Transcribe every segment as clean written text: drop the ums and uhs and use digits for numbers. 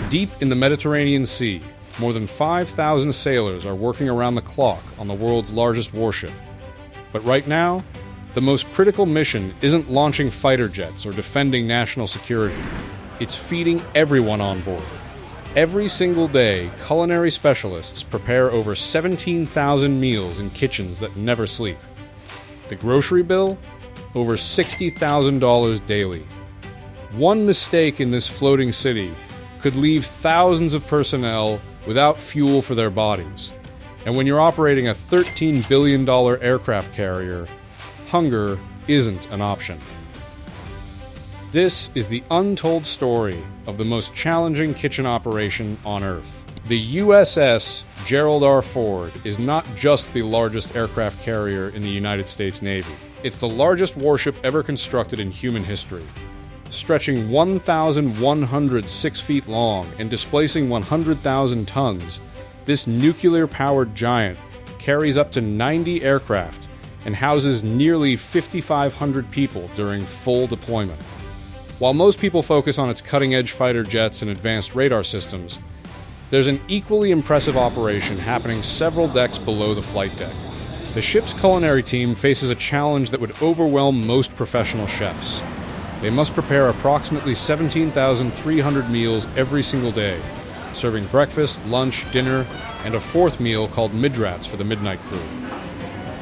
Deep in the Mediterranean Sea, more than 5,000 sailors are working around the clock on the world's largest warship. But right now, the most critical mission isn't launching fighter jets or defending national security. It's feeding everyone on board. Every single day, culinary specialists prepare over 17,000 meals in kitchens that never sleep. The grocery bill? Over $60,000 daily. One mistake in this floating city could leave thousands of personnel without fuel for their bodies. And when you're operating a $13 billion aircraft carrier, hunger isn't an option. This is the untold story of the most challenging kitchen operation on Earth. The USS Gerald R. Ford is not just the largest aircraft carrier in the United States Navy. It's the largest warship ever constructed in human history. Stretching 1,106 feet long and displacing 100,000 tons, this nuclear-powered giant carries up to 90 aircraft and houses nearly 5,500 people during full deployment. While most people focus on its cutting-edge fighter jets and advanced radar systems, there's an equally impressive operation happening several decks below the flight deck. The ship's culinary team faces a challenge that would overwhelm most professional chefs. They must prepare approximately 17,300 meals every single day, serving breakfast, lunch, dinner, and a fourth meal called midrats for the midnight crew.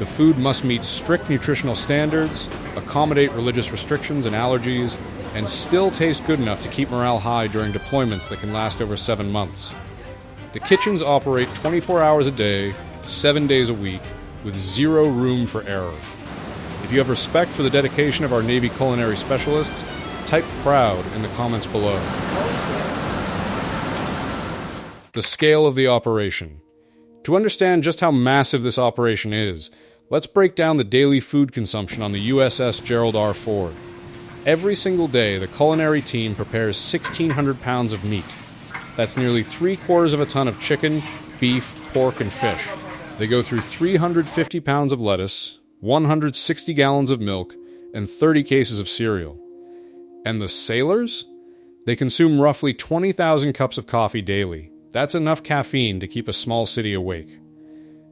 The food must meet strict nutritional standards, accommodate religious restrictions and allergies, and still taste good enough to keep morale high during deployments that can last over 7 months. The kitchens operate 24 hours a day, 7 days a week, with zero room for error. If you have respect for the dedication of our Navy culinary specialists, type proud in the comments below. The scale of the operation. To understand just how massive this operation is, let's break down the daily food consumption on the USS Gerald R. Ford. Every single day, the culinary team prepares 1,600 pounds of meat. That's nearly 3/4 of a ton of chicken, beef, pork, and fish. They go through 350 pounds of lettuce, 160 gallons of milk, and 30 cases of cereal. And the sailors? They consume roughly 20,000 cups of coffee daily. That's enough caffeine to keep a small city awake.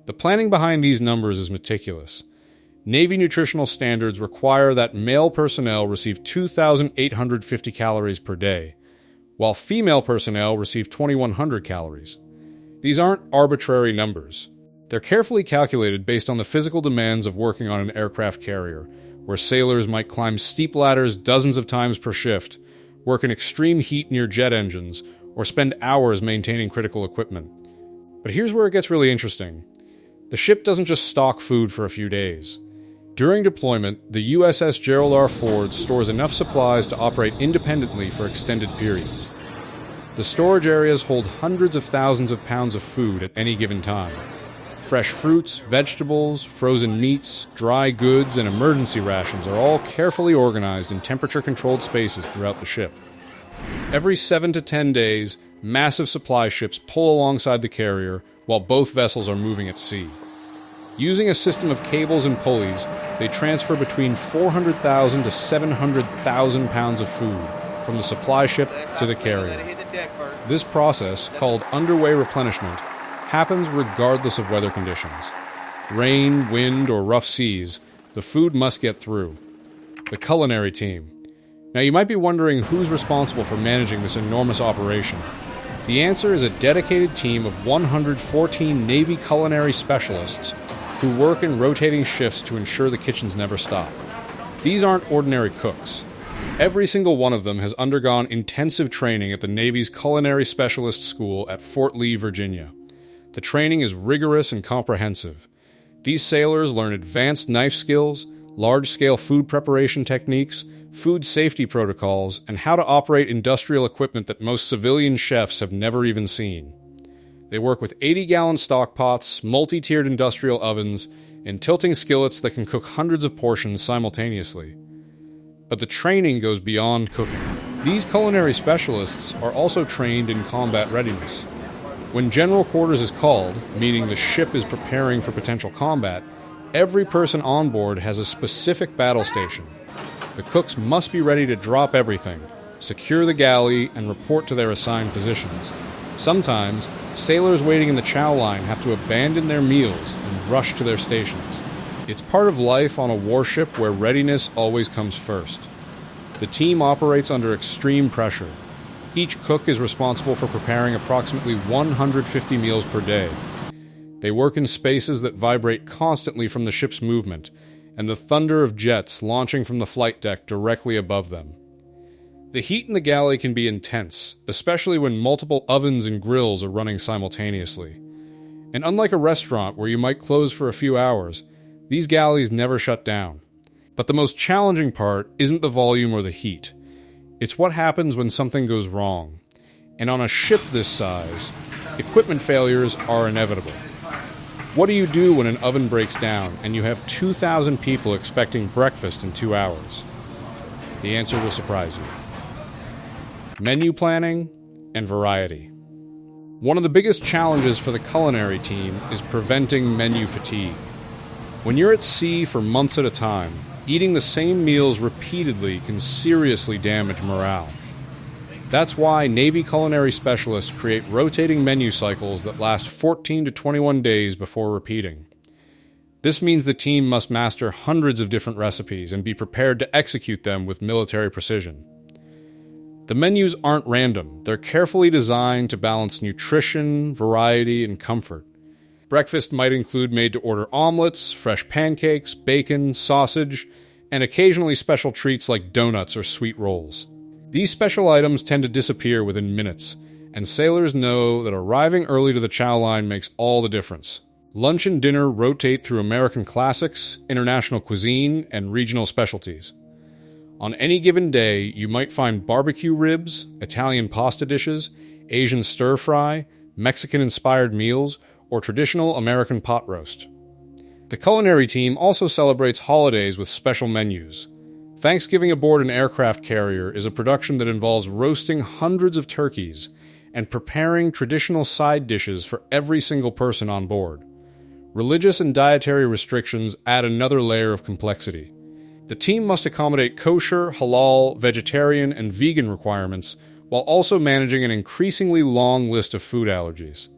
The planning behind these numbers is meticulous. Navy nutritional standards require that male personnel receive 2,850 calories per day, while female personnel receive 2,100 calories. These aren't arbitrary numbers. They're carefully calculated based on the physical demands of working on an aircraft carrier, where sailors might climb steep ladders dozens of times per shift, work in extreme heat near jet engines, or spend hours maintaining critical equipment. But here's where it gets really interesting. The ship doesn't just stock food for a few days. During deployment, the USS Gerald R. Ford stores enough supplies to operate independently for extended periods. The storage areas hold hundreds of thousands of pounds of food at any given time. Fresh fruits, vegetables, frozen meats, dry goods, and emergency rations are all carefully organized in temperature-controlled spaces throughout the ship. Every 7 to 10 days, massive supply ships pull alongside the carrier while both vessels are moving at sea. Using a system of cables and pulleys, they transfer between 400,000 to 700,000 pounds of food from the supply ship to the carrier. This process, called underway replenishment, happens regardless of weather conditions. Rain, wind, or rough seas, the food must get through. The culinary team. Now you might be wondering who's responsible for managing this enormous operation. The answer is a dedicated team of 114 Navy culinary specialists who work in rotating shifts to ensure the kitchens never stop. These aren't ordinary cooks. Every single one of them has undergone intensive training at the Navy's Culinary Specialist School at Fort Lee, Virginia. The training is rigorous and comprehensive. These sailors learn advanced knife skills, large-scale food preparation techniques, food safety protocols, and how to operate industrial equipment that most civilian chefs have never even seen. They work with 80-gallon stock pots, multi-tiered industrial ovens, and tilting skillets that can cook hundreds of portions simultaneously. But the training goes beyond cooking. These culinary specialists are also trained in combat readiness. When general quarters is called, meaning the ship is preparing for potential combat, every person on board has a specific battle station. The cooks must be ready to drop everything, secure the galley, and report to their assigned positions. Sometimes, sailors waiting in the chow line have to abandon their meals and rush to their stations. It's part of life on a warship where readiness always comes first. The team operates under extreme pressure. Each cook is responsible for preparing approximately 150 meals per day. They work in spaces that vibrate constantly from the ship's movement and the thunder of jets launching from the flight deck directly above them. The heat in the galley can be intense, especially when multiple ovens and grills are running simultaneously. And unlike a restaurant where you might close for a few hours, these galleys never shut down. But the most challenging part isn't the volume or the heat. It's what happens when something goes wrong. And on a ship this size, equipment failures are inevitable. What do you do when an oven breaks down and you have 2,000 people expecting breakfast in 2 hours? The answer will surprise you. Menu planning and variety. One of the biggest challenges for the culinary team is preventing menu fatigue. When you're at sea for months at a time, eating the same meals repeatedly can seriously damage morale. That's why Navy culinary specialists create rotating menu cycles that last 14 to 21 days before repeating. This means the team must master hundreds of different recipes and be prepared to execute them with military precision. The menus aren't random. They're carefully designed to balance nutrition, variety, and comfort. Breakfast might include made-to-order omelets, fresh pancakes, bacon, sausage, and occasionally special treats like donuts or sweet rolls. These special items tend to disappear within minutes, and sailors know that arriving early to the chow line makes all the difference. Lunch and dinner rotate through American classics, international cuisine, and regional specialties. On any given day, you might find barbecue ribs, Italian pasta dishes, Asian stir-fry, Mexican-inspired meals, or traditional American pot roast. The culinary team also celebrates holidays with special menus. Thanksgiving aboard an aircraft carrier is a production that involves roasting hundreds of turkeys and preparing traditional side dishes for every single person on board. Religious and dietary restrictions add another layer of complexity. The team must accommodate kosher, halal, vegetarian, and vegan requirements while also managing an increasingly long list of food allergies.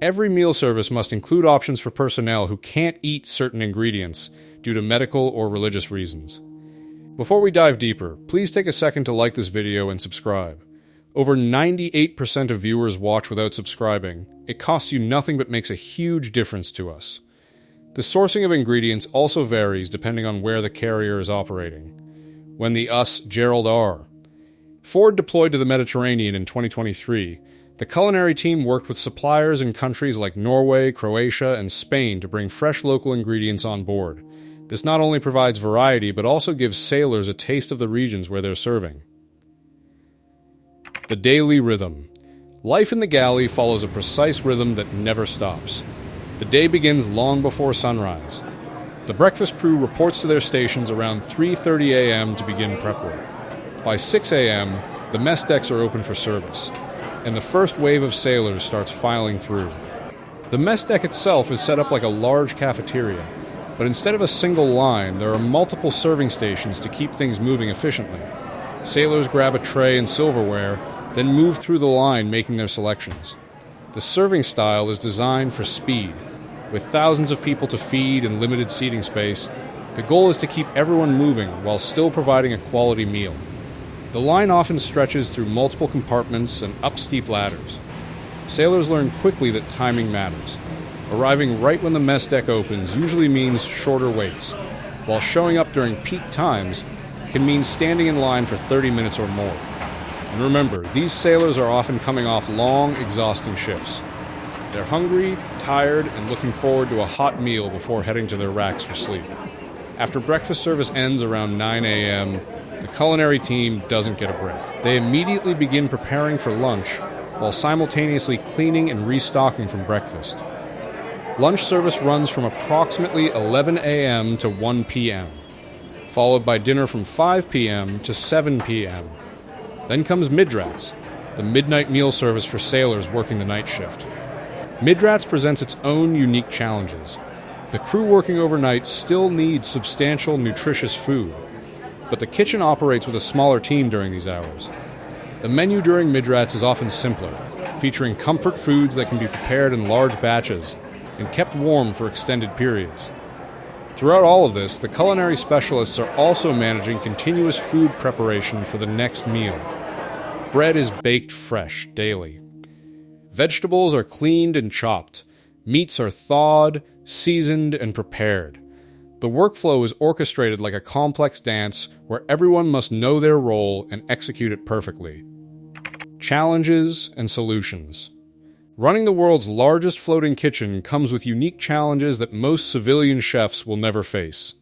Every meal service must include options for personnel who can't eat certain ingredients due to medical or religious reasons. Before we dive deeper, please take a second to like this video and subscribe. Over 98% of viewers watch without subscribing. It costs you nothing but makes a huge difference to us. The sourcing of ingredients also varies depending on where the carrier is operating. When the Gerald R. Ford deployed to the Mediterranean in 2023, the culinary team worked with suppliers in countries like Norway, Croatia, and Spain to bring fresh local ingredients on board. This not only provides variety, but also gives sailors a taste of the regions where they're serving. The daily rhythm. Life in the galley follows a precise rhythm that never stops. The day begins long before sunrise. The breakfast crew reports to their stations around 3:30 a.m. to begin prep work. By 6 a.m., the mess decks are open for service, and the first wave of sailors starts filing through. The mess deck itself is set up like a large cafeteria, but instead of a single line, there are multiple serving stations to keep things moving efficiently. Sailors grab a tray and silverware, then move through the line making their selections. The serving style is designed for speed. With thousands of people to feed and limited seating space, the goal is to keep everyone moving while still providing a quality meal. The line often stretches through multiple compartments and up steep ladders. Sailors learn quickly that timing matters. Arriving right when the mess deck opens usually means shorter waits, while showing up during peak times can mean standing in line for 30 minutes or more. And remember, these sailors are often coming off long, exhausting shifts. They're hungry, tired, and looking forward to a hot meal before heading to their racks for sleep. After breakfast service ends around 9 a.m., the culinary team doesn't get a break. They immediately begin preparing for lunch while simultaneously cleaning and restocking from breakfast. Lunch service runs from approximately 11 a.m. to 1 p.m., followed by dinner from 5 p.m. to 7 p.m. Then comes midrats, the midnight meal service for sailors working the night shift. Midrats presents its own unique challenges. The crew working overnight still needs substantial, nutritious food. but the kitchen operates with a smaller team during these hours. The menu during midrats is often simpler, featuring comfort foods that can be prepared in large batches and kept warm for extended periods. Throughout all of this, the culinary specialists are also managing continuous food preparation for the next meal. Bread is baked fresh daily. Vegetables are cleaned and chopped. Meats are thawed, seasoned, and prepared. The workflow is orchestrated like a complex dance where everyone must know their role and execute it perfectly. Challenges and solutions. Running the world's largest floating kitchen comes with unique challenges that most civilian chefs will never face.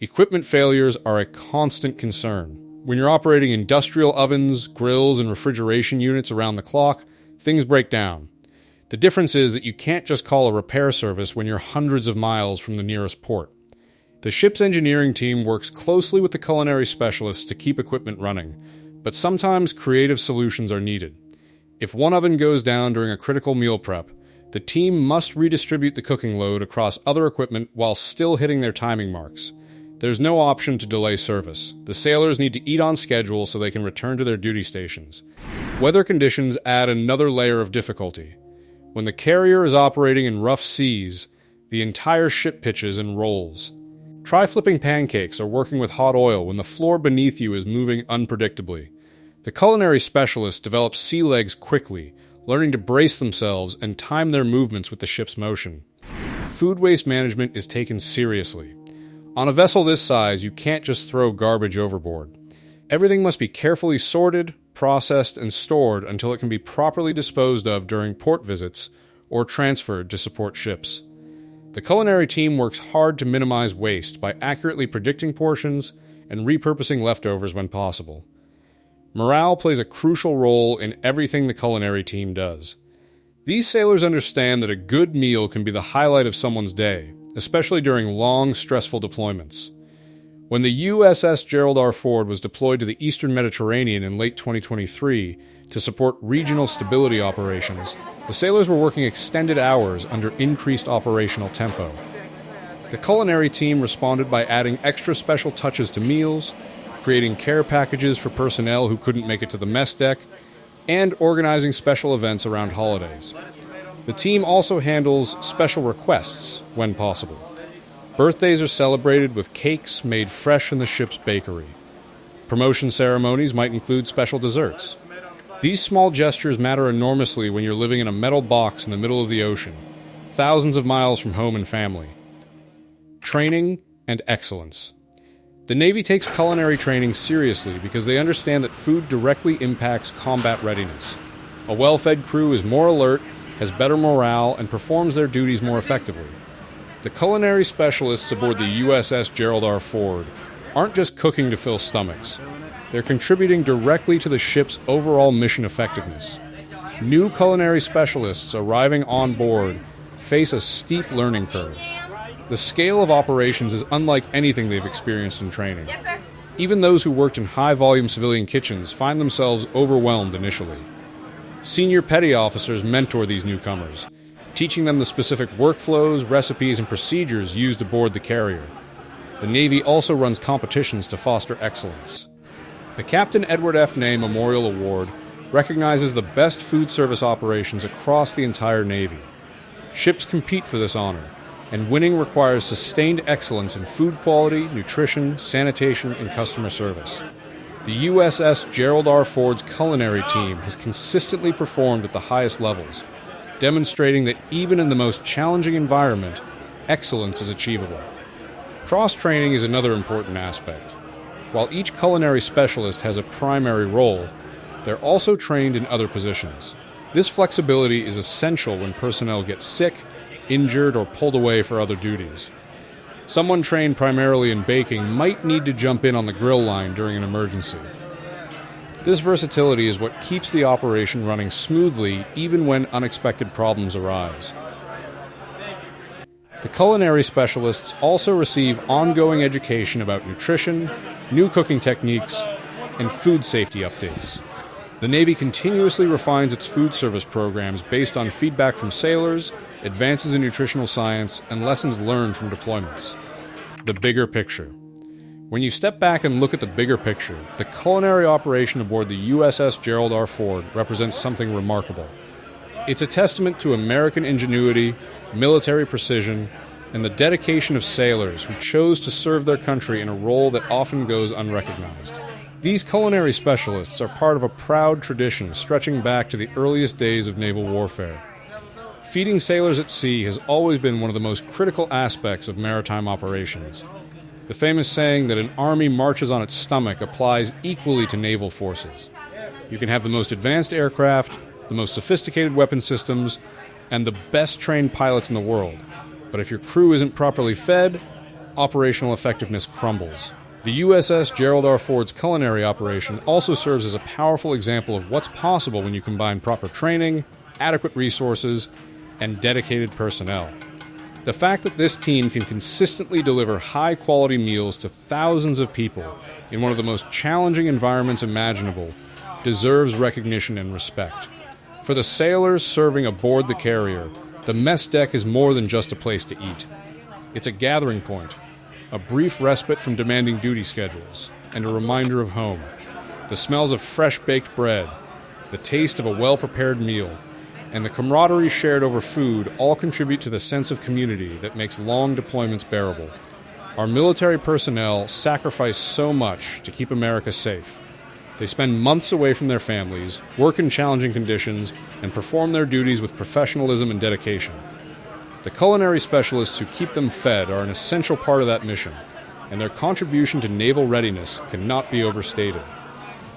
Equipment failures are a constant concern. When you're operating industrial ovens, grills, and refrigeration units around the clock, things break down. The difference is that you can't just call a repair service when you're hundreds of miles from the nearest port. The ship's engineering team works closely with the culinary specialists to keep equipment running, but sometimes creative solutions are needed. If one oven goes down during a critical meal prep, the team must redistribute the cooking load across other equipment while still hitting their timing marks. There's no option to delay service. The sailors need to eat on schedule so they can return to their duty stations. Weather conditions add another layer of difficulty. When the carrier is operating in rough seas, the entire ship pitches and rolls. Try flipping pancakes or working with hot oil when the floor beneath you is moving unpredictably. The culinary specialists develop sea legs quickly, learning to brace themselves and time their movements with the ship's motion. Food waste management is taken seriously. On a vessel this size, you can't just throw garbage overboard. Everything must be carefully sorted, processed, and stored until it can be properly disposed of during port visits or transferred to support ships. The culinary team works hard to minimize waste by accurately predicting portions and repurposing leftovers when possible. Morale plays a crucial role in everything the culinary team does. These sailors understand that a good meal can be the highlight of someone's day, especially during long, stressful deployments. When the USS Gerald R. Ford was deployed to the Eastern Mediterranean in late 2023 to support regional stability operations, the sailors were working extended hours under increased operational tempo. The culinary team responded by adding extra special touches to meals, creating care packages for personnel who couldn't make it to the mess deck, and organizing special events around holidays. The team also handles special requests when possible. Birthdays are celebrated with cakes made fresh in the ship's bakery. Promotion ceremonies might include special desserts. These small gestures matter enormously when you're living in a metal box in the middle of the ocean, thousands of miles from home and family. Training and excellence. The Navy takes culinary training seriously because they understand that food directly impacts combat readiness. A well-fed crew is more alert, has better morale, and performs their duties more effectively. The culinary specialists aboard the USS Gerald R. Ford aren't just cooking to fill stomachs. They're contributing directly to the ship's overall mission effectiveness. New culinary specialists arriving on board face a steep learning curve. The scale of operations is unlike anything they've experienced in training. Yes, sir. Even those who worked in high-volume civilian kitchens find themselves overwhelmed initially. Senior petty officers mentor these newcomers, teaching them the specific workflows, recipes, and procedures used aboard the carrier. The Navy also runs competitions to foster excellence. The Captain Edward F. Ney Memorial Award recognizes the best food service operations across the entire Navy. Ships compete for this honor, and winning requires sustained excellence in food quality, nutrition, sanitation, and customer service. The USS Gerald R. Ford's culinary team has consistently performed at the highest levels, demonstrating that even in the most challenging environment, excellence is achievable. Cross-training is another important aspect. While each culinary specialist has a primary role, they're also trained in other positions. This flexibility is essential when personnel get sick, injured, or pulled away for other duties. Someone trained primarily in baking might need to jump in on the grill line during an emergency. This versatility is what keeps the operation running smoothly even when unexpected problems arise. The culinary specialists also receive ongoing education about nutrition, new cooking techniques, and food safety updates. The Navy continuously refines its food service programs based on feedback from sailors, advances in nutritional science, and lessons learned from deployments. The bigger picture. When you step back and look at the bigger picture, the culinary operation aboard the USS Gerald R. Ford represents something remarkable. It's a testament to American ingenuity, military precision, and the dedication of sailors who chose to serve their country in a role that often goes unrecognized. These culinary specialists are part of a proud tradition stretching back to the earliest days of naval warfare. Feeding sailors at sea has always been one of the most critical aspects of maritime operations. The famous saying that an army marches on its stomach applies equally to naval forces. You can have the most advanced aircraft, the most sophisticated weapon systems, and the best trained pilots in the world. But if your crew isn't properly fed, operational effectiveness crumbles. The USS Gerald R. Ford's culinary operation also serves as a powerful example of what's possible when you combine proper training, adequate resources, and dedicated personnel. The fact that this team can consistently deliver high-quality meals to thousands of people in one of the most challenging environments imaginable deserves recognition and respect. For the sailors serving aboard the carrier, the mess deck is more than just a place to eat. It's a gathering point, a brief respite from demanding duty schedules, and a reminder of home. The smells of fresh-baked bread, the taste of a well-prepared meal, and the camaraderie shared over food all contribute to the sense of community that makes long deployments bearable. Our military personnel sacrifice so much to keep America safe. They spend months away from their families, work in challenging conditions, and perform their duties with professionalism and dedication. The culinary specialists who keep them fed are an essential part of that mission, and their contribution to naval readiness cannot be overstated.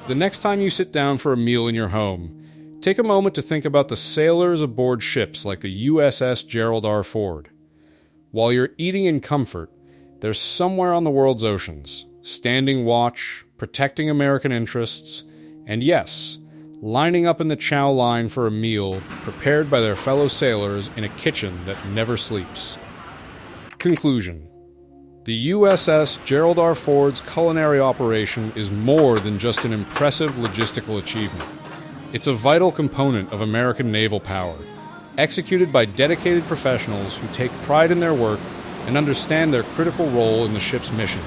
The next time you sit down for a meal in your home, take a moment to think about the sailors aboard ships like the USS Gerald R. Ford. While you're eating in comfort, there's somewhere on the world's oceans, standing watch, protecting American interests, and yes, lining up in the chow line for a meal prepared by their fellow sailors in a kitchen that never sleeps. Conclusion. The USS Gerald R. Ford's culinary operation is more than just an impressive logistical achievement. It's a vital component of American naval power, executed by dedicated professionals who take pride in their work and understand their critical role in the ship's mission.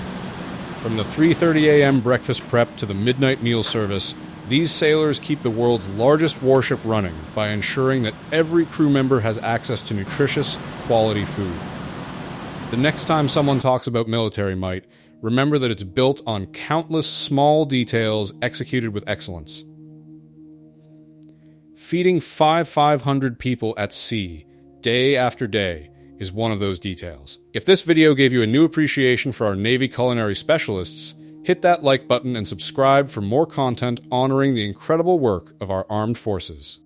From the 3:30 a.m. breakfast prep to the midnight meal service, these sailors keep the world's largest warship running by ensuring that every crew member has access to nutritious, quality food. The next time someone talks about military might, remember that it's built on countless small details executed with excellence. Feeding 500 people at sea, day after day, is one of those details. If this video gave you a new appreciation for our Navy culinary specialists, hit that like button and subscribe for more content honoring the incredible work of our armed forces.